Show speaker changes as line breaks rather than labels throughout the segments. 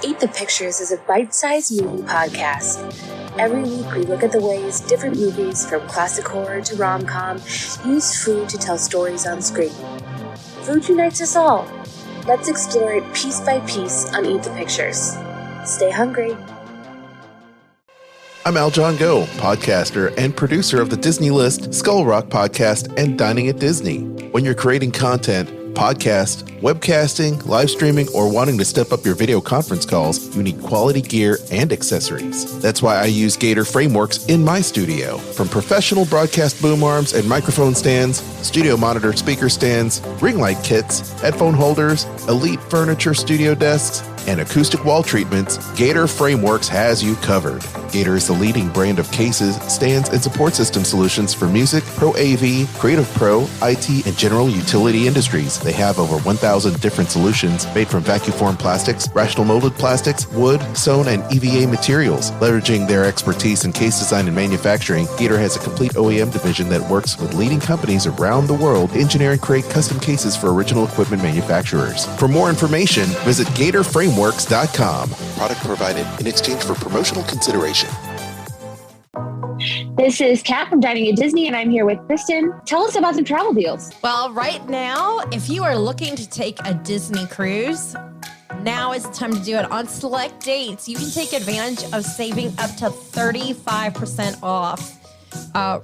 Eat the Pictures is a bite-sized movie podcast. Every week we look at the ways different movies, from classic horror to rom-com, use food to tell stories on screen. Food unites us all. Let's explore it piece by piece on Eat the Pictures. Stay hungry.
I'm Al John Go, podcaster and producer of the Disney List, Skull Rock podcast, and Dining at Disney. When you're creating content, podcast, webcasting, live streaming, or wanting to step up your video conference calls, you need quality gear and accessories. That's why I use Gator Frameworks in my studio. From professional broadcast boom arms and microphone stands, studio monitor speaker stands, ring light kits, headphone holders, elite furniture studio desks, and acoustic wall treatments, Gator Frameworks has you covered. Gator is the leading brand of cases, stands, and support system solutions for music, Pro AV, Creative Pro, IT, and general utility industries. They have over 1,000 different solutions made from vacuum formed plastics, rational molded plastics, wood, sewn, and EVA materials. Leveraging their expertise in case design and manufacturing, Gator has a complete OEM division that works with leading companies around the world to engineer and create custom cases for original equipment manufacturers. For more information, visit GatorFrameworks.com. Product provided in exchange for promotional consideration.
This is Cat from Dining at Disney, and I'm here with Kristen. Tell us about some travel deals.
Well, right now, if you are looking to take a Disney cruise, now is the time to do it. On select dates, you can take advantage of saving up to 35% off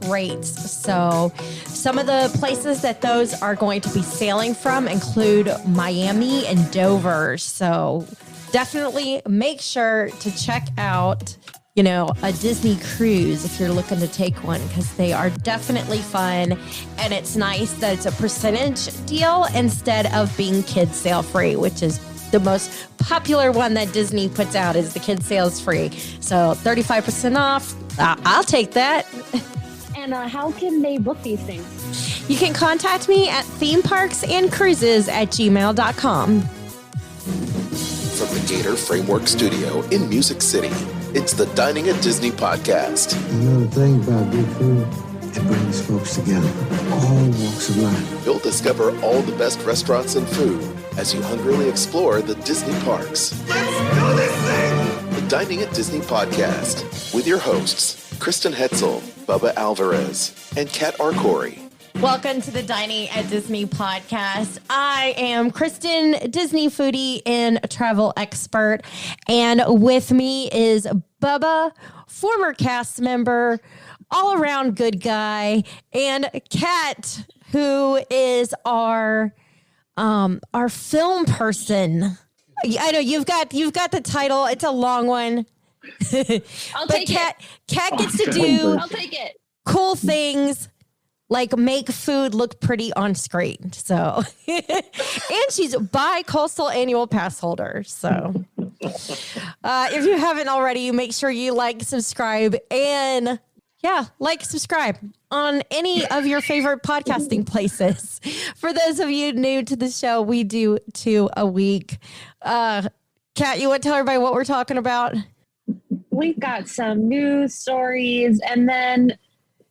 rates. So some of the places that those are going to be sailing from include Miami and Dover. So definitely make sure to check out, a Disney cruise if you're looking to take one, because they are definitely fun. And it's nice that it's a percentage deal instead of being kids sail free, which is the most popular one that Disney puts out, is the kids sails free. So 35% off. I'll take that.
And how can they book these things?
You can contact me at themeparksandcruises@gmail.com.
From the Gator Framework Studio in Music City, it's the Dining at Disney podcast.
Another thing about good food, it brings folks together, all walks of life.
You'll discover all the best restaurants and food as you hungrily explore the Disney parks.
Let's do this thing!
The Dining at Disney podcast with your hosts, Kristen Hoetzel, Bubba Alvarez, and Cat Arcori.
Welcome to the Dining at Disney podcast. I am Kristen, Disney foodie and travel expert. And with me is Bubba, former cast member, all-around good guy, and Cat, who is our film person. I know you've got the title. It's a long one.
I'll take it.
Cat gets to do
I'll take it.
cool things like make food look pretty on screen. So, and she's bi-coastal annual pass holder. So, if you haven't already, make sure you like, subscribe, and subscribe on any of your favorite podcasting places. For those of you new to the show, we do 2 a week. Kat, you want to tell everybody what we're talking about?
We've got some news stories, and then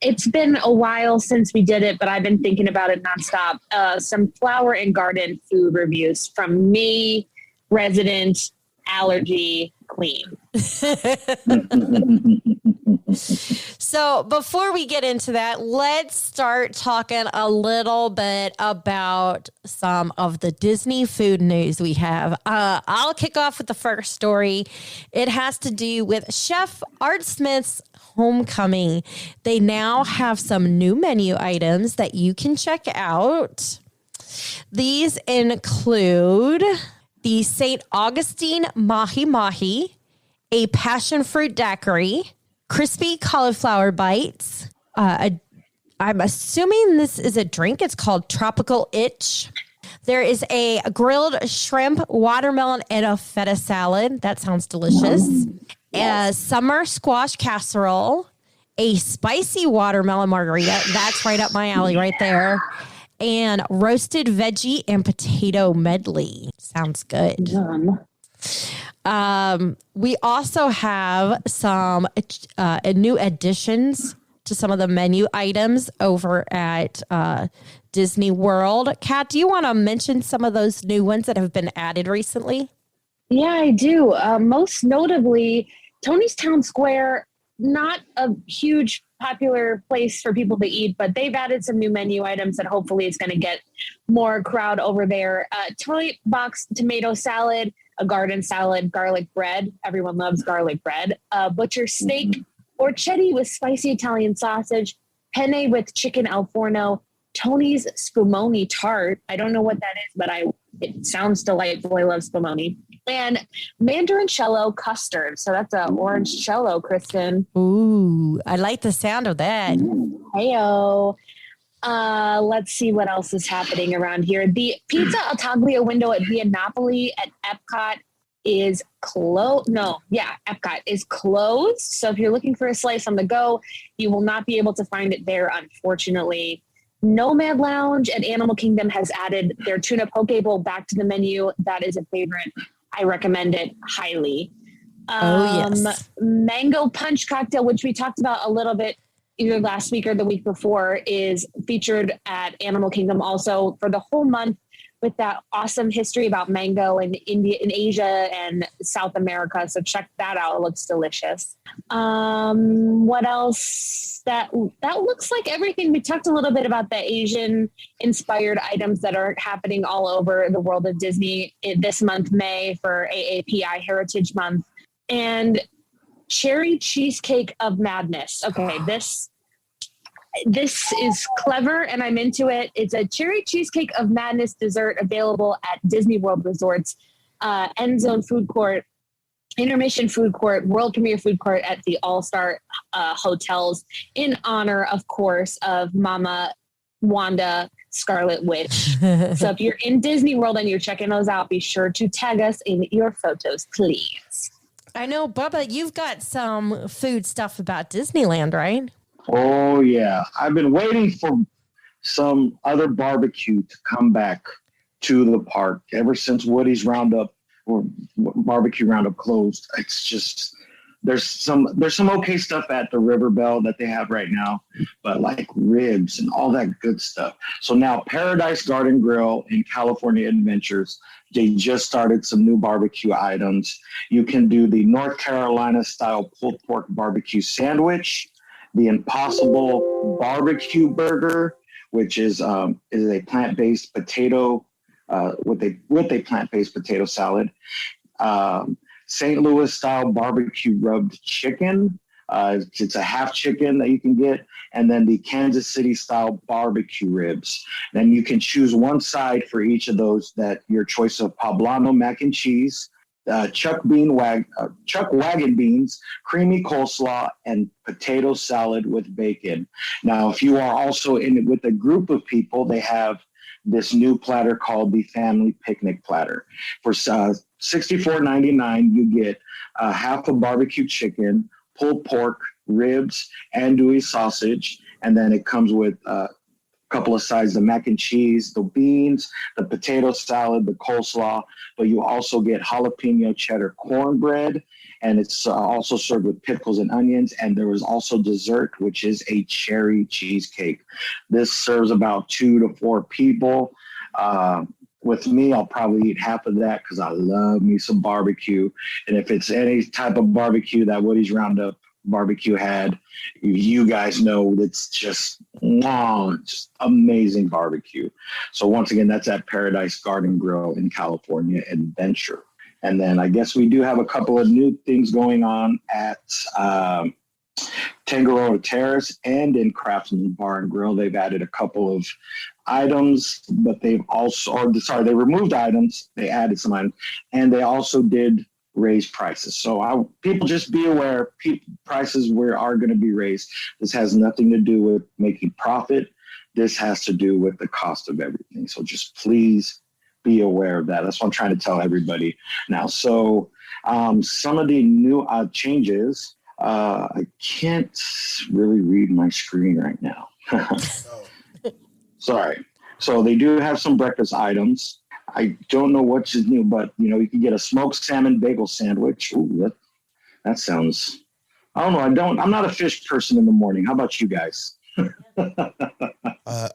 it's been a while since we did it, but I've been thinking about it nonstop. Some flower and garden food reviews from me, resident allergy queen.
So before we get into that, let's start talking a little bit about some of the Disney food news we have. I'll kick off with the first story. It has to do with Chef Art Smith's homecoming. They now have some new menu items that you can check out. These include the St. Augustine Mahi Mahi, a passion fruit daiquiri, crispy cauliflower bites. I'm assuming this is a drink. It's called Tropical Itch. There is a grilled shrimp, watermelon, and a feta salad. That sounds delicious. A summer squash casserole, a spicy watermelon margarita. That's right up my alley right there. And roasted veggie and potato medley. Sounds good. We also have some new additions to some of the menu items over at Disney World. Kat, do you want to mention some of those new ones that have been added recently?
Yeah, I do. Most notably, Tony's Town Square, not a huge popular place for people to eat, but they've added some new menu items that hopefully is going to get more crowd over there. Toy box tomato salad, a garden salad, garlic bread. Everyone loves garlic bread. Butcher steak, porchetti with spicy Italian sausage, penne with chicken al forno, Tony's spumoni tart. I don't know what that is, but it sounds delightful. I love spumoni. And mandarincello custard. So that's an orange cello, Kristen.
Ooh, I like the sound of that.
Heyo. Let's see what else is happening around here. The Pizza Altaglia window at Via Napoli at Epcot is closed. Epcot is closed. So if you're looking for a slice on the go, you will not be able to find it there, unfortunately. Nomad Lounge at Animal Kingdom has added their tuna poke bowl back to the menu. That is a favorite. I recommend it highly.
Yes.
Mango Punch cocktail, which we talked about a little bit either last week or the week before, is featured at Animal Kingdom also for the whole month, with that awesome history about mango in India, in Asia and South America. So check that out. It looks delicious. What else? That looks like everything. We talked a little bit about the Asian inspired items that are happening all over the world of Disney this month, May, for AAPI Heritage Month. And Cherry Cheesecake of Madness. Okay, this is clever and I'm into it. It's a Cherry Cheesecake of Madness dessert available at Disney World Resorts, End Zone Food Court, Intermission Food Court, World Premiere Food Court at the All-Star hotels, in honor, of course, of Mama Wanda Scarlet Witch. So if you're in Disney World and you're checking those out, be sure to tag us in your photos, please.
I know, Bubba, you've got some food stuff about Disneyland, right?
Oh, yeah. I've been waiting for some other barbecue to come back to the park ever since Woody's Roundup or Barbecue Roundup closed. It's just, there's some okay stuff at the River Bell that they have right now, but like ribs and all that good stuff. So now Paradise Garden Grill in California Adventures, they just started some new barbecue items. You can do the North Carolina style pulled pork barbecue sandwich, the Impossible barbecue burger, which is a plant-based potato with a plant-based potato salad, St. Louis style barbecue rubbed chicken. It's a half chicken that you can get, and then the Kansas City style barbecue ribs. Then you can choose one side for each of those, that your choice of poblano mac and cheese, Chuck wagon beans, creamy coleslaw, and potato salad with bacon. Now, if you are also in it with a group of people, they have this new platter called the Family Picnic Platter. For $64.99, you get half a barbecue chicken, pulled pork, ribs, andouille sausage, and then it comes with a couple of sides, the mac and cheese, the beans, the potato salad, the coleslaw, but you also get jalapeno cheddar cornbread, and it's also served with pickles and onions, and there is also dessert, which is a cherry cheesecake. This serves about 2 to 4 people. With me, I'll probably eat half of that because I love me some barbecue, and if it's any type of barbecue that Woody's Roundup barbecue had, you guys know it's just amazing barbecue. So once again, that's at Paradise Garden Grill in California Adventure. And then I guess we do have a couple of new things going on at Tangaroa Terrace and in Craftsman Bar and Grill. They've added a couple of items, but they removed items, they added some items, and they also did raise prices. So people just be aware, prices are going to be raised. This has nothing to do with making profit. This has to do with the cost of everything. So just please be aware of that. That's what I'm trying to tell everybody now. So some of the new changes, I can't really read my screen right now. Sorry. So they do have some breakfast items. I don't know what's new, but you can get a smoked salmon bagel sandwich. Ooh, that sounds, I don't know. I'm not a fish person in the morning. How about you guys?
I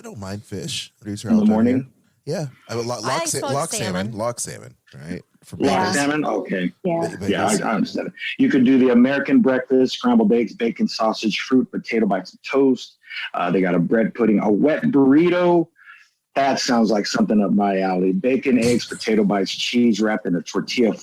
don't mind fish.
In the morning?
Yeah.
like smoked
Lock
salmon.
salmon, right? For
Lock
bagels.
salmon? Okay.
Yeah.
Yeah, I understand it. You could do the American breakfast, scrambled eggs, bacon, sausage, fruit, potato bites, and toast. They got a bread pudding, a wet burrito. That sounds like something up my alley. Bacon, eggs, potato bites, cheese wrapped in a tortilla,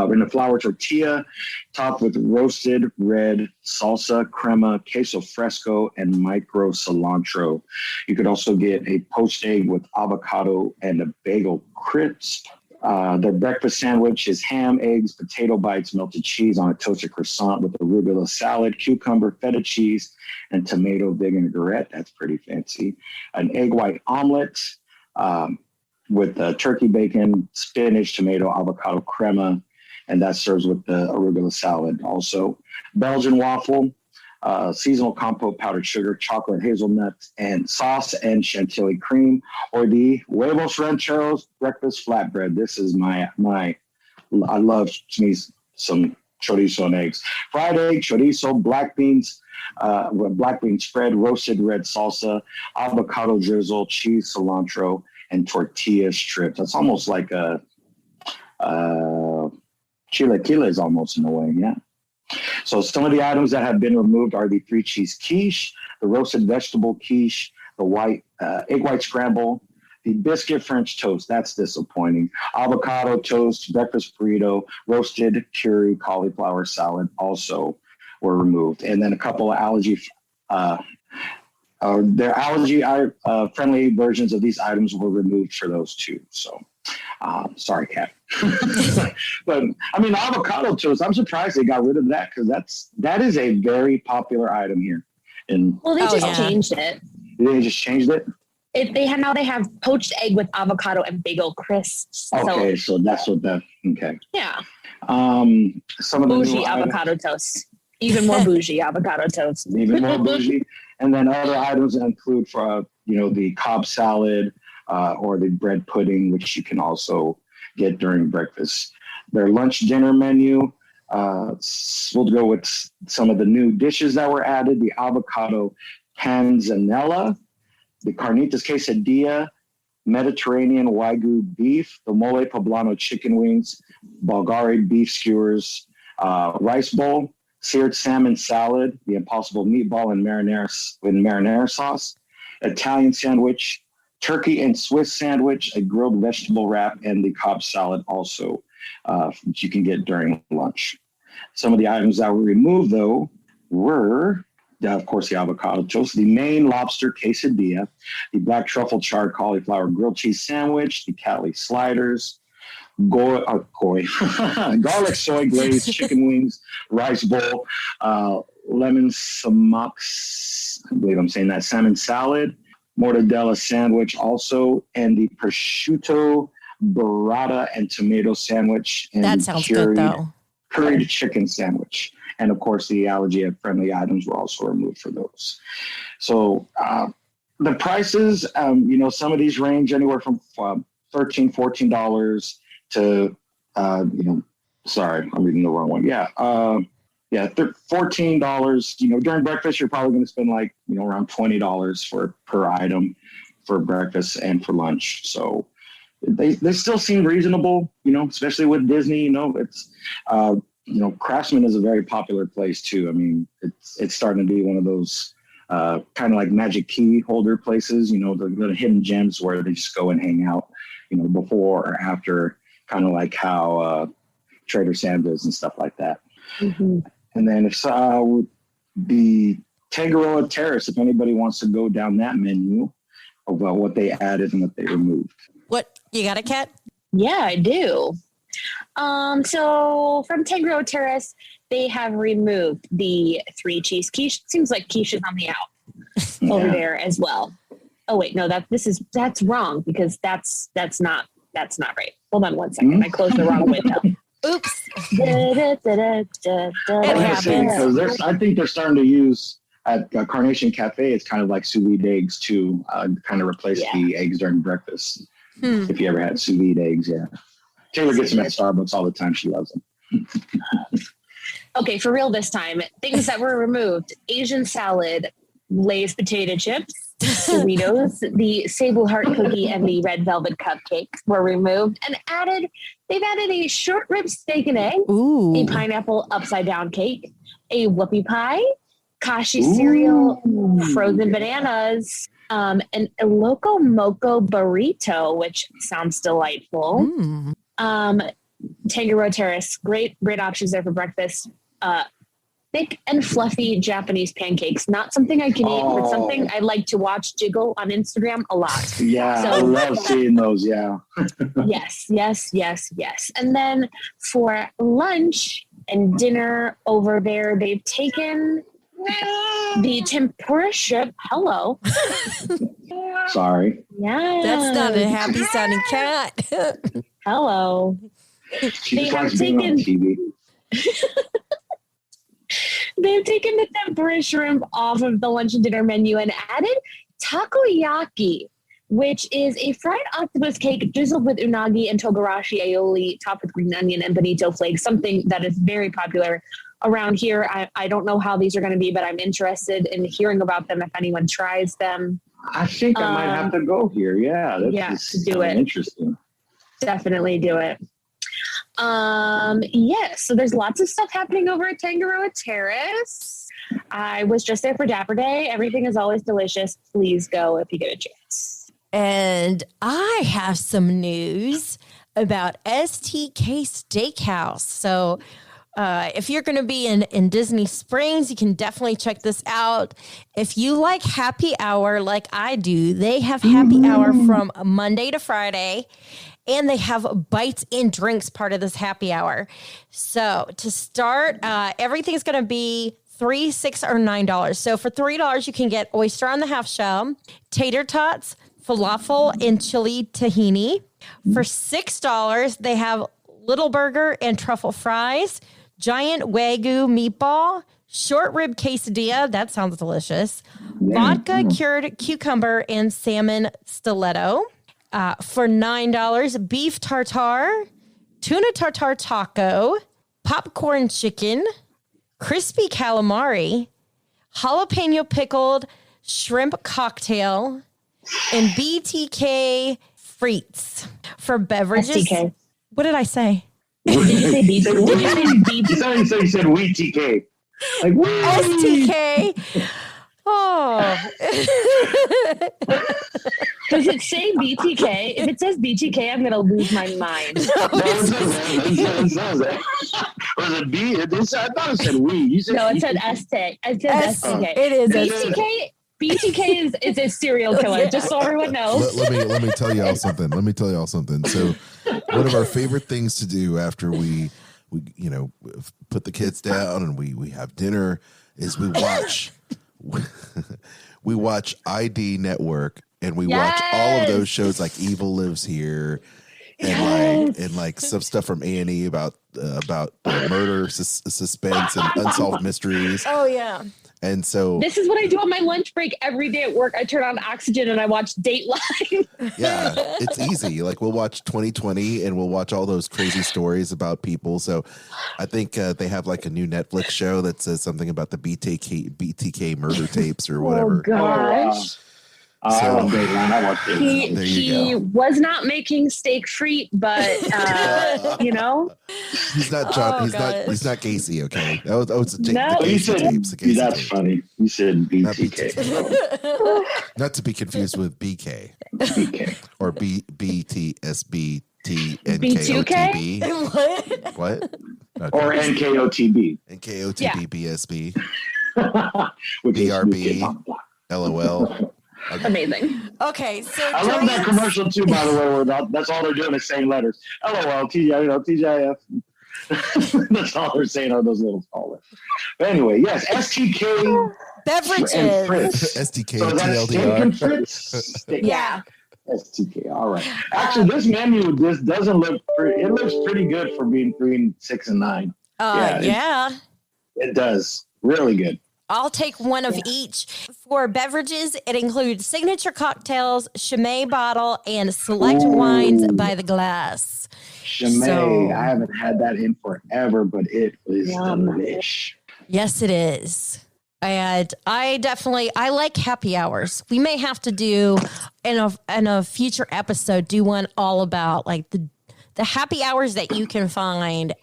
in a flour tortilla, topped with roasted red salsa, crema, queso fresco, and micro cilantro. You could also get a poached egg with avocado and a bagel crisp. Their breakfast sandwich is ham, eggs, potato bites, melted cheese on a toasted croissant with arugula salad, cucumber, feta cheese, and tomato vinaigrette. That's pretty fancy. An egg white omelet with turkey bacon, spinach, tomato, avocado crema, and that serves with the arugula salad also. Belgian waffle, seasonal compote, powdered sugar, chocolate, hazelnuts, and sauce and chantilly cream, or the huevos rancheros breakfast flatbread. This is I love me some chorizo and eggs. Fried egg, chorizo, black beans spread, roasted red salsa, avocado drizzle, cheese, cilantro, and tortilla strips. That's almost like a chilaquiles almost in a way, yeah. So some of the items that have been removed are the 3-cheese quiche, the roasted vegetable quiche, the egg white scramble, the biscuit French toast. That's disappointing. Avocado toast, breakfast burrito, roasted curry, cauliflower salad also were removed. And then a couple of allergy friendly versions of these items were removed for those too. So sorry, Cat. But I mean, avocado toast, I'm surprised they got rid of that, because that is a very popular item here.
Well, they changed it.
They just changed it?
They have poached egg with avocado and bagel crisps.
Okay, so that's what that, okay.
Yeah.
Some of the
bougie avocado toast. Even more bougie avocado toast.
Even more bougie. And then other items include the Cobb salad or the bread pudding, which you can also get during breakfast. Their lunch dinner menu, we'll go with some of the new dishes that were added: the avocado panzanella, the carnitas quesadilla, Mediterranean Wagyu beef, the mole poblano chicken wings, Bulgari beef skewers, rice bowl, seared salmon salad, the impossible meatball and marinara sauce, Italian sandwich, turkey and Swiss sandwich, a grilled vegetable wrap, and the Cobb salad also, which you can get during lunch. Some of the items that were removed, though, were, of course, the avocado toast, the Maine lobster quesadilla, the black truffle charred cauliflower grilled cheese sandwich, the Cali sliders, garlic soy glazed chicken wings, rice bowl, lemon samaks, I believe I'm saying that, salmon salad, mortadella sandwich also, and the prosciutto burrata and tomato sandwich. And
that sounds good, though.
Curried chicken sandwich. And of course, the allergy-friendly items were also removed for those. So the prices, some of these range anywhere from $13, $14 to, sorry, I'm reading the wrong one. Yeah. $14, during breakfast, you're probably going to spend around $20 per item for breakfast and for lunch. So they still seem reasonable, especially with Disney, it's, Craftsman is a very popular place too. I mean, it's starting to be one of those kind of like magic key holder places, the hidden gems where they just go and hang out, before or after, kind of like how Trader Sam's is and stuff like that. Mm-hmm. And then if the Tangaroa Terrace, if anybody wants to go down that menu of what they added and what they removed.
What, you got a Cat?
Yeah, I do. So from Tangaroa Terrace, they have removed the 3-cheese quiche. Seems like quiche is on the out over there as well. Oh wait, no, that's wrong, because that's not right. Hold on one second. I closed the wrong window.
Oops.
It
happens. I think they're starting to use at Carnation Cafe. It's kind of like sous vide eggs too, kind of replace the eggs during breakfast. If you ever had sous vide eggs, yeah. Taylor gets them at Starbucks all the time. She loves them.
Okay, for real this time. Things that were removed: Asian salad, Lay's potato chips, Doritos, the Sable Heart Cookie, and the Red Velvet Cupcake were removed and they've added a short rib steak and egg, a pineapple upside down cake, a whoopie pie, kashi cereal, frozen bananas, an Loco Moco burrito, which sounds delightful. Tangaroa Terrace, great options there for breakfast. Thick and fluffy Japanese pancakes. Not something I can eat, but something I like to watch jiggle on Instagram a lot.
Yeah, so, I love seeing those, yeah.
Yes. And then for lunch and dinner over there, they've taken the tempura shrimp. Hello.
Sorry.
Yeah.
That's not a happy sounding cat.
Hello.
She just likes being on TV.
They've taken the tempura shrimp off of the lunch and dinner menu and added takoyaki, which is a fried octopus cake drizzled with unagi and togarashi aioli, topped with green onion and bonito flakes, something that is very popular around here. I don't know how these are going to be, but I'm interested in hearing about them if anyone tries them.
I think I might have to go here. Yeah, that's
do it.
Interesting.
Definitely do it. So there's lots of stuff happening over at Tangaroa Terrace. I was just there for Dapper Day. Everything is always delicious. Please go if you get a chance.
And I have some news about STK Steakhouse. So if you're going to be in Disney Springs, you can definitely check this out. If you like happy hour like I do, they have happy hour from Monday to Friday. And they have bites and drinks part of this happy hour. So to start, everything's going to be $3, $6, or $9. So for $3, you can get oyster on the half shell, tater tots, falafel, and chili tahini. For $6, they have little burger and truffle fries, giant wagyu meatball, short rib quesadilla. That sounds delicious. Vodka cured cucumber and salmon stiletto. For $9, beef tartare, tuna tartare taco, popcorn chicken, crispy calamari, jalapeno pickled shrimp cocktail, and BTK frites. For beverages.
STK.
What did I say?
Did you say BTK?
You said we TK. Like,
STK. Oh.
Does it say BTK? If it says BTK, I'm going to lose my mind.
It says that. Was it B? I thought it said we. You said
no, it said STK. It says STK.
It is
BTK. BTK is a serial killer, just so everyone knows.
Let me tell y'all something. So one of our favorite things to do after we put the kids down and we have dinner is we watch ID Network and we watch all of those shows like Evil Lives Here and like some stuff from A&E about murder, suspense, and unsolved mysteries.
Oh yeah.
And so
this is what I do on my lunch break every day at work. I turn on Oxygen and I watch Dateline.
Yeah, it's easy. Like we'll watch 2020 and we'll watch all those crazy stories about people. So I think they have like a new Netflix show that says something about the BTK murder tapes or whatever.
Oh gosh.
I love Dateline. I watch Dateline.
He was not making steak frite, but
he's not John. He's not Gacy. Okay, that was the Gacy tapes.
That's funny. You said BTK.
Not to be confused with BK. Or BTSBT
B2K.
What? Okay.
Or NKOTB.
NKOTB BSB. BRB. LOL.
Okay. Amazing.
Okay, so
I love that commercial too. By the way, where that's all they're doing is saying letters. LOL, TGIF. That's all they're saying are those little small letters. But anyway, yes, STK
beverages.
And Fritz.
STK
so
TLDR.
Yeah.
STK. All right. Actually, this menu doesn't look. It looks pretty good for being between 6 and 9.
Yeah.
It does. Really good.
I'll take one of each. For beverages, it includes signature cocktails, Chimay bottle, and select wines by the glass.
Chimay, I haven't had that in forever, but it is delish.
Yes, it is. And I like happy hours. We may have to do in a future episode, do one all about like the happy hours that you can find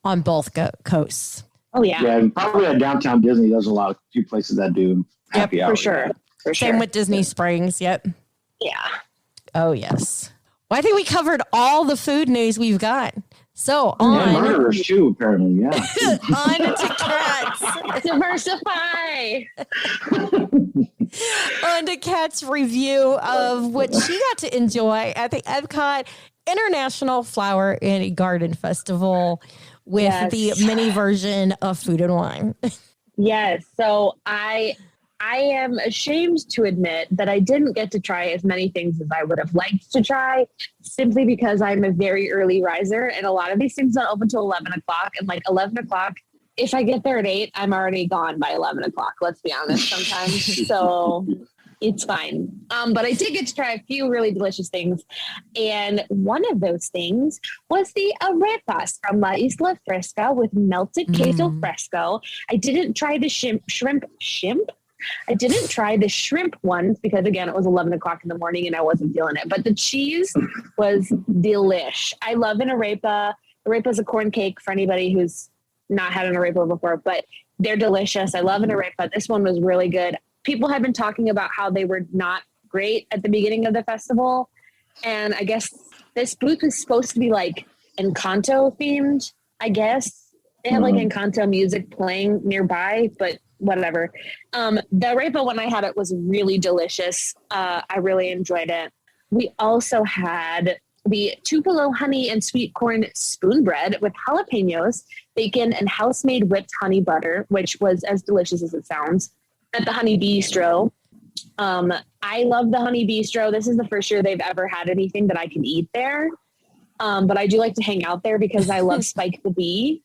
on both coasts.
Oh yeah.
Yeah, and probably at Downtown Disney, there's a few places that do happy hours.
For sure. For
Same
sure.
with Disney Springs. Yep.
Yeah.
Oh yes. Well, I think we covered all the food news we've got. So
And murderers too, apparently. Yeah.
on to Cats.
Diversify.
On to Cat's review of what she got to enjoy at the Epcot International Flower and Garden Festival with the mini version of Food and Wine.
Yes. So I am ashamed to admit that I didn't get to try as many things as I would have liked to try, simply because I'm a very early riser and a lot of these things don't open till 11 o'clock. And like 11 o'clock, if I get there at 8, I'm already gone by 11 o'clock. Let's be honest sometimes. So it's fine. But I did get to try a few really delicious things. And one of those things was the arepas from La Isla Fresca with melted queso fresco. I didn't try the shrimp. I didn't try the shrimp ones because, again, it was 11 o'clock in the morning and I wasn't feeling it. But the cheese was delish. I love an arepa. Arepa is a corn cake for anybody who's not had an arepa before, but they're delicious. I love an arepa. This one was really good. People have been talking about how they were not great at the beginning of the festival. And I guess this booth was supposed to be like Encanto themed, I guess. They had like Encanto music playing nearby, but whatever. The arepa, when I had it, was really delicious. I really enjoyed it. We also had the Tupelo honey and sweet corn spoon bread with jalapenos, bacon, and house-made whipped honey butter, which was as delicious as it sounds, at the Honey Bistro. I love the Honey Bistro. This is the first year they've ever had anything that I can eat there. But I do like to hang out there because I love Spike the Bee.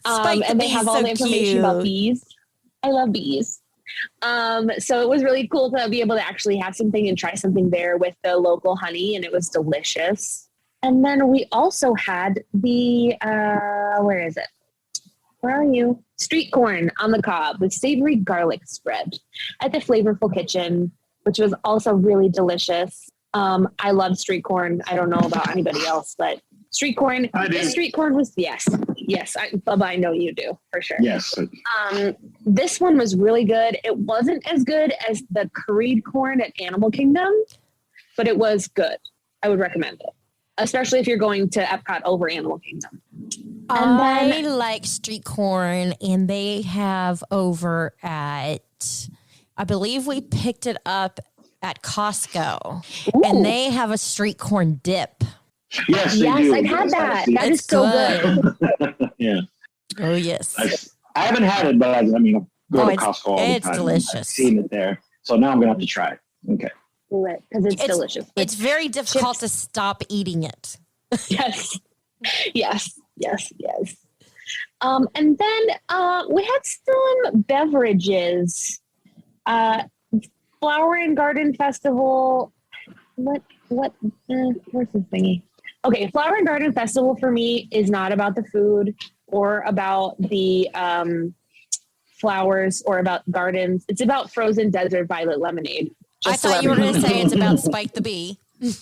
And they have all the information about bees. I love bees. So it was really cool to be able to actually have something and try something there with the local honey, and it was delicious. And then we also had the, where is it? Where are you? Street corn on the cob with savory garlic spread at the Flavorful Kitchen, which was also really delicious. I love street corn. I don't know about anybody else, but street corn.
I do.
Street corn was, yes. Bubba, I know you do for sure.
Yes.
This one was really good. It wasn't as good as the curried corn at Animal Kingdom, but it was good. I would recommend it, especially if you're going to Epcot over Animal Kingdom.
I like street corn, and they have over at, I believe we picked it up at Costco. Ooh. And they have a street corn dip.
Yes, they do.
I've had that. That is so good.
Yeah.
Oh, yes.
I haven't had it, but I mean, go to Costco all the time.
It's delicious.
I've seen it there. So now I'm going to have to try it. Okay.
Because it's delicious.
It's very difficult to stop eating it.
Yes. And then we had some beverages. Flower and Garden Festival. Where's this thingy? Okay, Flower and Garden Festival for me is not about the food or about the flowers or about gardens. It's about frozen desert violet lemonade.
I thought you were going to say it's about Spike the Bee.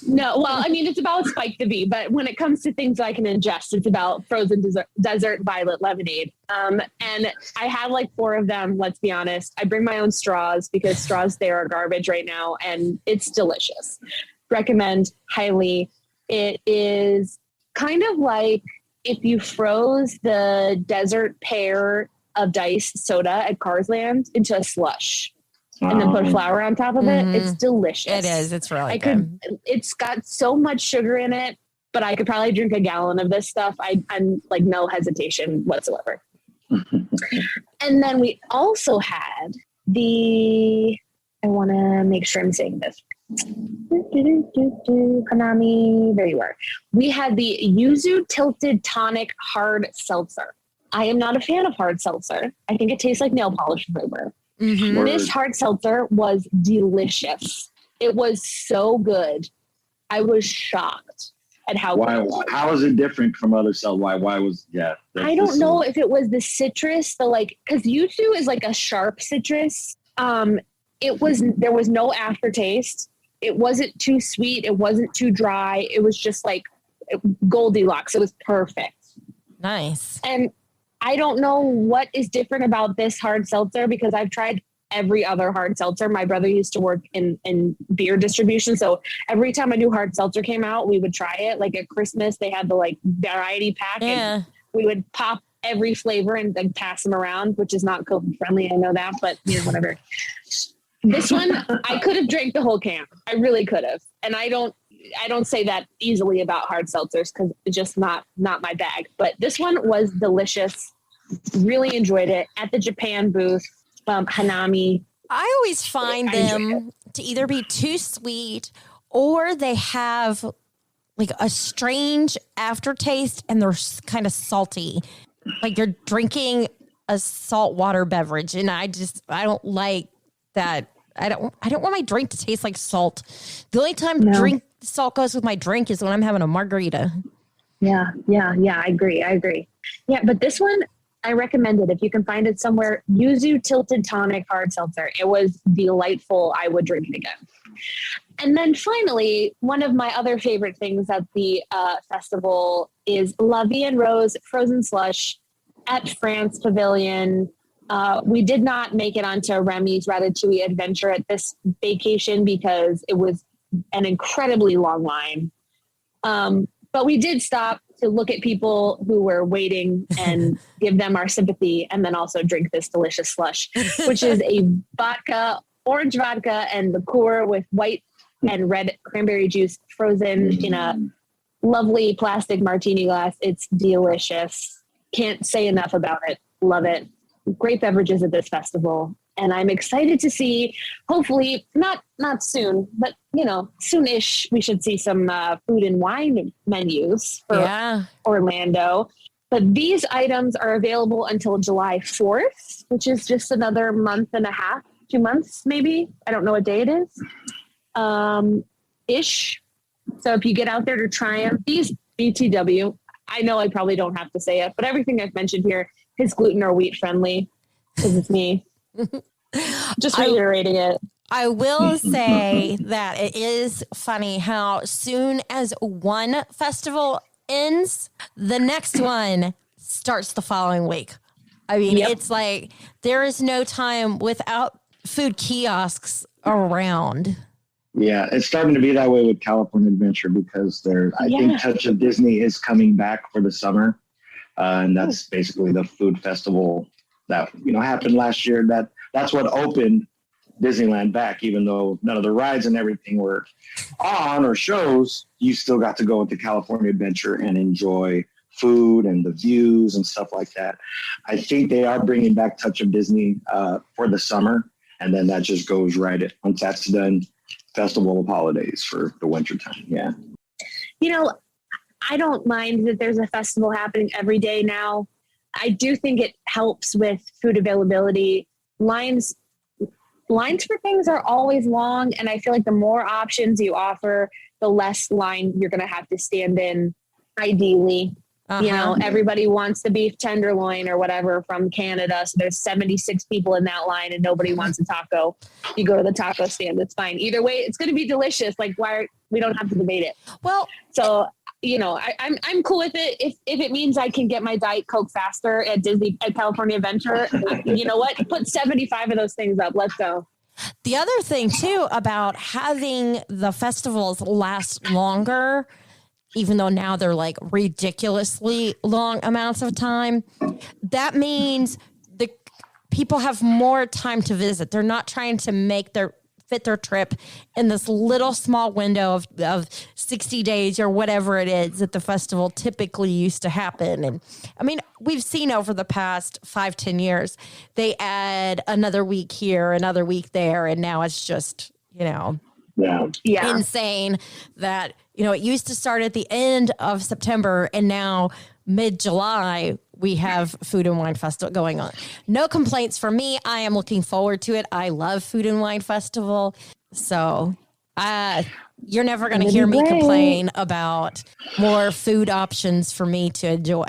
No, well, I mean, it's about Spike the Bee, but when it comes to things I can ingest, it's about frozen desert violet lemonade. And I have like 4 of them, let's be honest. I bring my own straws because straws there are garbage right now, and it's delicious. Recommend highly. It is kind of like if you froze the desert pear of Dice soda at Cars Land into a slush. And then put flour on top of it. It's delicious.
It is. It's really good.
It's got so much sugar in it, but I could probably drink a gallon of this stuff. I'm like no hesitation whatsoever. And then we also had I want to make sure I'm saying this. Konami, there you are. We had the Yuzu Tilted Tonic Hard Seltzer. I am not a fan of hard seltzer. I think it tastes like nail polish flavor. Mm-hmm. This hard seltzer was delicious. It was so good. I was shocked. at how
Why? How is it different from other seltzers? Why was
I don't know if it was the citrus, because Yuzu is like a sharp citrus. There was no aftertaste. It wasn't too sweet. It wasn't too dry. It was just like Goldilocks. It was perfect.
Nice.
And I don't know what is different about this hard seltzer because I've tried every other hard seltzer. My brother used to work in beer distribution. So every time a new hard seltzer came out, we would try it. Like at Christmas, they had the variety pack and we would pop every flavor and then pass them around, which is not COVID friendly. I know that, but whatever. This one, I could have drank the whole can. I really could have. And I don't say that easily about hard seltzers because it's just not my bag. But this one was delicious. Really enjoyed it at the Japan booth. Hanami.
I always find them to either be too sweet or they have like a strange aftertaste and they're kind of salty. Like you're drinking a saltwater beverage. And I don't like that. I don't want my drink to taste like salt. The only time salt goes with my drink is when I'm having a margarita.
Yeah. I agree. Yeah, but this one I recommend it if you can find it somewhere. Yuzu Tilted Tonic Hard Seltzer. It was delightful. I would drink it again. And then finally, one of my other favorite things at the festival is La Vie en Rose Frozen Slush at France Pavilion. We did not make it onto Remy's Ratatouille Adventure at this vacation because it was an incredibly long line. But we did stop to look at people who were waiting and give them our sympathy and then also drink this delicious slush, which is a orange vodka and liqueur with white and red cranberry juice frozen in a lovely plastic martini glass. It's delicious. Can't say enough about it. Love it. Great beverages at this festival. And I'm excited to see, hopefully, not soon, but, soonish, we should see some food and wine menus for Orlando. But these items are available until July 4th, which is just another month and a half, 2 months, maybe. I don't know what day it is. Ish. So if you get out there to try them, these BTW, I know I probably don't have to say it, but everything I've mentioned here is gluten or wheat friendly because it's me. Just reiterating it.
I will say that it is funny how soon as one festival ends, the next one starts the following week. I mean, It's like there is no time without food kiosks around.
Yeah, it's starting to be that way with California Adventure because I think Touch of Disney is coming back for the summer. And that's basically the food festival that, happened last year. That's what opened Disneyland back, even though none of the rides and everything were on or shows, you still got to go into California Adventure and enjoy food and the views and stuff like that. I think they are bringing back Touch of Disney for the summer. And then that just goes right once that's done, Festival of Holidays for the winter time. Yeah.
I don't mind that there's a festival happening every day now. I do think it helps with food availability. Lines for things are always long, and I feel like the more options you offer, the less line you're going to have to stand in, ideally. Everybody wants the beef tenderloin or whatever from Canada. So there's 76 people in that line and nobody wants a taco. You go to the taco stand, it's fine. Either way, it's going to be delicious. Like we don't have to debate it.
Well,
so, I'm cool with it. If it means I can get my Diet Coke faster at California Adventure, you know what? Put 75 of those things up. Let's go.
The other thing too about having the festivals last longer, even though now they're like ridiculously long amounts of time, that means the people have more time to visit. They're not trying to fit their trip in this little small window of 60 days or whatever it is that the festival typically used to happen. And I mean, we've seen over the past 5-10 years, they add another week here, another week there. And now it's just, insane that, it used to start at the end of September and now mid-July, we have Food and Wine Festival going on. No complaints from me. I am looking forward to it. I love Food and Wine Festival. So You're never going to hear me complain about more food options for me to enjoy.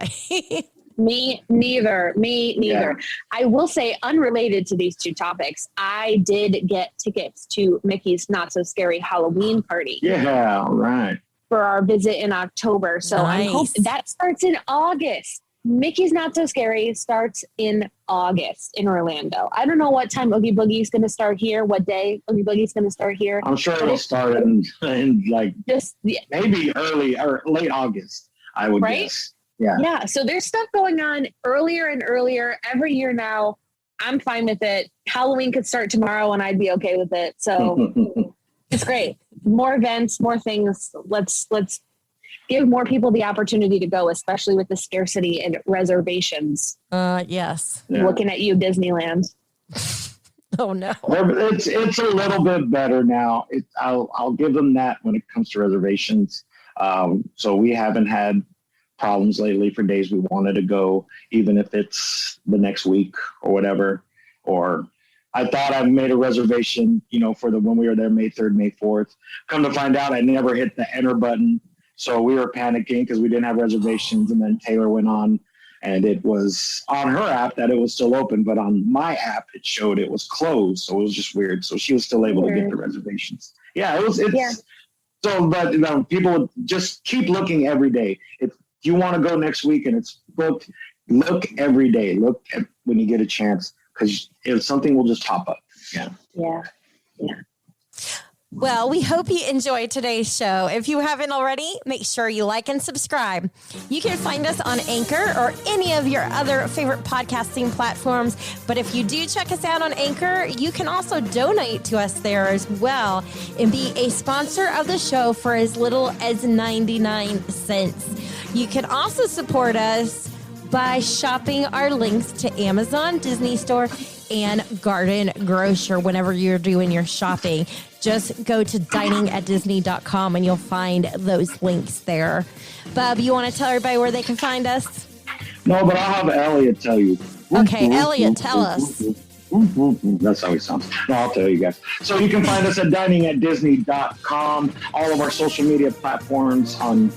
Me neither.
Yeah.
I will say, unrelated to these two topics, I did get tickets to Mickey's Not So Scary Halloween party.
Yeah, right.
For our visit in October. So
Nice.
I hope that starts in August. Mickey's Not So Scary starts in August in Orlando. I don't know what time Oogie Boogie is going to start here, what day Oogie Boogie is going to start here.
I'm sure it'll start in like
just
maybe early or late August, I would guess. Yeah.
Yeah. So there's stuff going on earlier and earlier every year now. I'm fine with it. Halloween could start tomorrow and I'd be okay with it. So it's great. More events, more things. Let's give more people the opportunity to go, especially with the scarcity and reservations.
Yes.
Yeah.
Looking at you, Disneyland.
Oh no.
It's a little bit better now. I'll give them that when it comes to reservations. So we haven't had problems lately for days we wanted to go, even if it's the next week or whatever. Or I thought I made a reservation, for when we were there, May 3rd, May 4th. Come to find out, I never hit the enter button. So we were panicking because we didn't have reservations. And then Taylor went on and it was on her app that it was still open, but on my app, it showed it was closed. So it was just weird. So she was still able to get the reservations. Yeah, So, but people just keep looking every day. If you want to go next week and it's booked, look every day. Look at when you get a chance, because something will just pop up. Yeah.
Well, we hope you enjoyed today's show. If you haven't already, make sure you like and subscribe. You can find us on Anchor or any of your other favorite podcasting platforms. But if you do check us out on Anchor, you can also donate to us there as well and be a sponsor of the show for as little as 99 cents. You can also support us by shopping our links to Amazon, Disney Store, and Garden Grocer whenever you're doing your shopping. Just go to diningatdisney.com and you'll find those links there. Bub, you want to tell everybody where they can find us?
No, but I'll have Elliot tell you.
Okay, Elliot, tell us.
That's how he sounds. No, I'll tell you guys. So you can find us at diningatdisney.com, all of our social media platforms on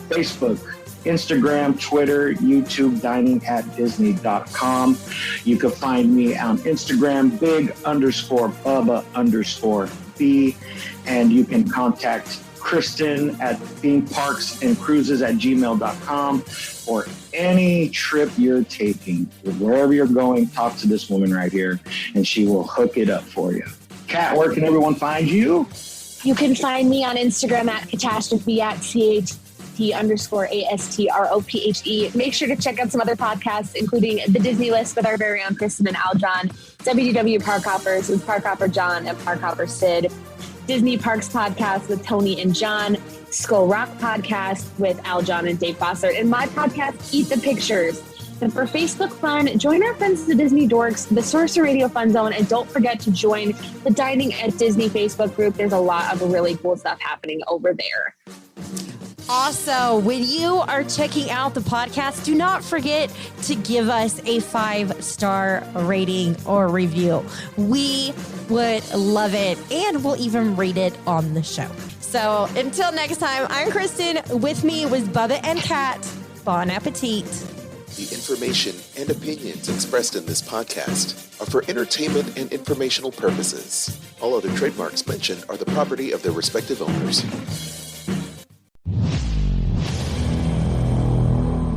Facebook, Instagram, Twitter, YouTube, diningatdisney.com. You can find me on Instagram, big_Bubba_B. And you can contact Kristen at themeparksandcruises@gmail.com for any trip you're taking. Wherever you're going, talk to this woman right here, and she will hook it up for you. Kat, where can everyone find you?
You can find me on Instagram at catastrophe at CHT_ASTROPHE. Make sure to check out some other podcasts, including The Disney List with our very own Kristen and Al John, WDW Park Hoppers with Park Hopper John and Park Hopper Sid, Disney Parks Podcast with Tony and John, Skull Rock Podcast with Al John and Dave Bossert, and my podcast, Eat the Pictures. And for Facebook fun, join our friends the Disney Dorks, the Sorcerer Radio Fun Zone, and don't forget to join the Dining at Disney Facebook group. There's a lot of really cool stuff happening over there.
Also, when you are checking out the podcast, do not forget to give us a 5-star rating or review. We would love it, and we'll even read it on the show. So until next time, I'm Kristen. With me was Bubba and Kat. Bon appetit.
The information and opinions expressed in this podcast are for entertainment and informational purposes. All other trademarks mentioned are the property of their respective owners.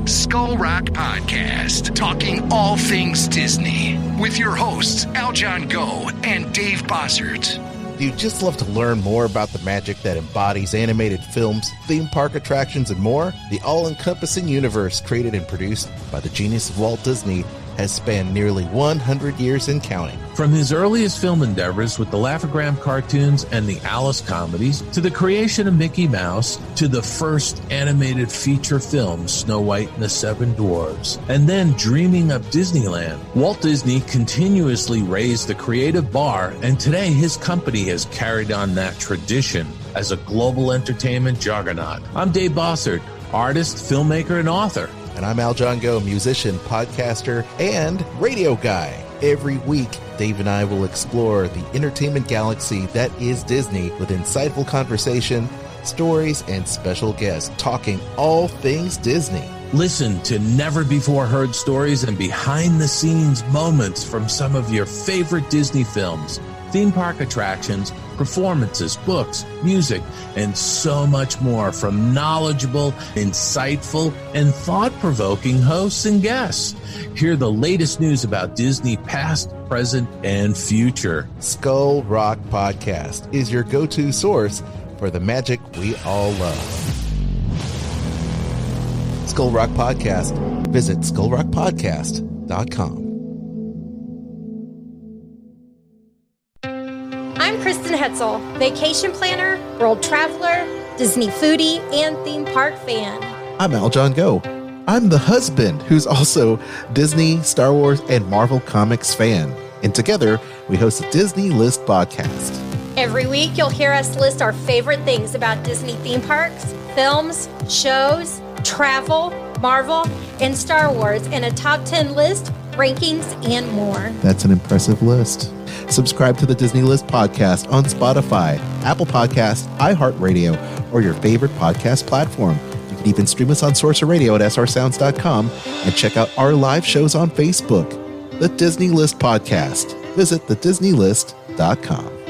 Skull Rock Podcast, talking all things Disney, with your hosts, Aljon Go and Dave Bossert.
Do you just love to learn more about the magic that embodies animated films, theme park attractions, and more? The all-encompassing universe created and produced by the genius of Walt Disney has spanned nearly 100 years and counting.
From his earliest film endeavors with the Laugh-O-Gram cartoons and the Alice comedies, to the creation of Mickey Mouse, to the first animated feature film, Snow White and the Seven Dwarfs, and then dreaming up Disneyland, Walt Disney continuously raised the creative bar, and today his company has carried on that tradition as a global entertainment juggernaut. I'm Dave Bossert, artist, filmmaker, and author.
And I'm Aljon Go, musician, podcaster, and radio guy. Every week, Dave and I will explore the entertainment galaxy that is Disney with insightful conversation, stories, and special guests talking all things Disney.
Listen to never-before-heard stories and behind-the-scenes moments from some of your favorite Disney films, theme park attractions, performances, books, music, and so much more from knowledgeable, insightful, and thought-provoking hosts and guests. Hear the latest news about Disney past, present, and future.
Skull Rock Podcast is your go-to source for the magic we all love. Skull Rock Podcast. Visit skullrockpodcast.com.
I'm Kristen Hoetzel, vacation planner, world traveler, Disney foodie, and theme park fan.
I'm Aljon Go. I'm the husband who's also Disney, Star Wars, and Marvel Comics fan. And together, we host the Disney List podcast.
Every week, you'll hear us list our favorite things about Disney theme parks, films, shows, travel, Marvel, and Star Wars in a top 10 list, rankings, and more.
That's an impressive list. Subscribe to the Disney List podcast on Spotify, Apple Podcasts, iHeartRadio, or your favorite podcast platform. You can even stream us on Sorcerer Radio at srsounds.com and check out our live shows on Facebook. The Disney List podcast. Visit thedisneylist.com.